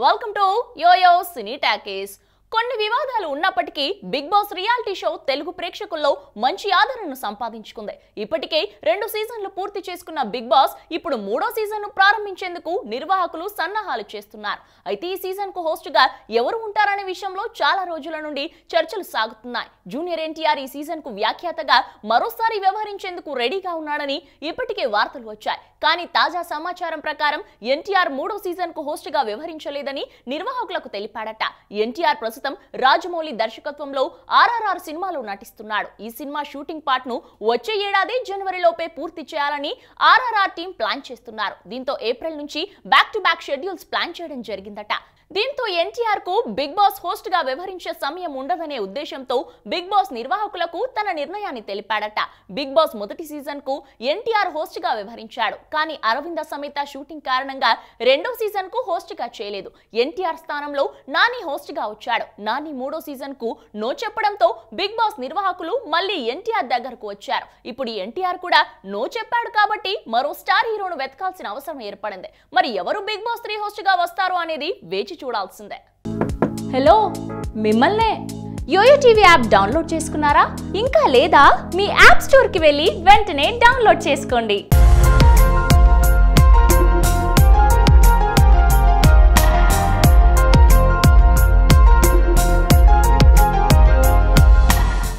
Welcome to YoYo cine talkies. కొన్ని వివాదాలు ఉన్నప్పటికీ Bigg Boss reality show Telugu ప్రేక్షకుల్లో మంచి ఆదరణను సంపాదించుకుంది. ఇప్పటికే 2 సీజన్లు పూర్తి చేసుకున్న బిగ్ బాస్ ఇప్పుడు 3వ సీజన్ను ప్రారంభించేందుకు నిర్వాహకులు సన్నాహాలు చేస్తున్నారు. అయితే ఈ సీజన్ కు హోస్ట్ గా ఎవరు ఉంటారనే విషయంలో చాలా రోజుల నుండి చర్చలు సాగుతున్నాయి. జూనియర్ ఎన్టీఆర్ ఈ సీజన్ కు వ్యాఖ్యాతగా మరోసారి వ్యవహరించేందుకు రెడీగా ఉన్నాడని ఇప్పటికే వార్తలు వచ్చాయి. కానీ తాజా సమాచారం ప్రకారం ఎన్టీఆర్ 3వ సీజన్ కు హోస్ట్ గా వ్యవహరించలేదని నిర్వాహకులకు తెలిపాడట. ఎన్టీఆర్ ప్రస్తుతం రాజమౌళి దర్శకత్వంలో RRR సినిమాలో నటిస్తున్నాడు. ఈ సినిమా షూటింగ్ పార్ట్ ను వచ్చే ఏడాది జనవరిలోపే పూర్తి చేయాలని RRR టీం ప్లాన్ చేస్తున్నారు. దీంతో ఏప్రిల్ నుంచి back to back schedules plan చేయడం జరిగిందట. దీంతో ఎన్టీఆర్ కు బిగ్ బాస్ హోస్ట్ గా వ్యవహరించే సమయం ఉండదనే ఉద్దేశంతో బిగ్ బాస్ నిర్వాహకులకు తన నిర్ణయాన్ని తెలిపాడట. బిగ్ బాస్ మొదటి సీజన్ కు ఎన్టీఆర్ హోస్ట్ గా వ్యవహరించాడు. కానీ అరవింద సమేత షూటింగ్ కారణంగా 2వ సీజన్ కు హోస్ట్ గా చేయలేదు. ఎన్టీఆర్ స్థానంలో నాని హోస్ట్ గా వచ్చాడు. నాని 3వ సీజన్ కు నో చెప్పడంతో బిగ్ బాస్ నిర్వాహకులు మళ్ళీ ఎన్టీఆర్ దగ్గరకు వచ్చారు. ఇప్పుడు ఎన్టీఆర్ కూడా నో చెప్పాడు కాబట్టి మరో స్టార్ హీరోను వెతకాల్సిన అవసరం ఏర్పడింది. మరి ఎవరు బిగ్ బాస్ 3 హోస్ట్ గా వస్తారు అనేది వేచి చూడాల్సిందే. హలో, మిమ్మల్నే యోయో టీవీ యాప్ డౌన్లోడ్ చేసుకున్నారా? ఇంకా లేదా? మీ యాప్ స్టోర్ కి వెళ్ళి వెంటనే డౌన్లోడ్ చేసుకోండి.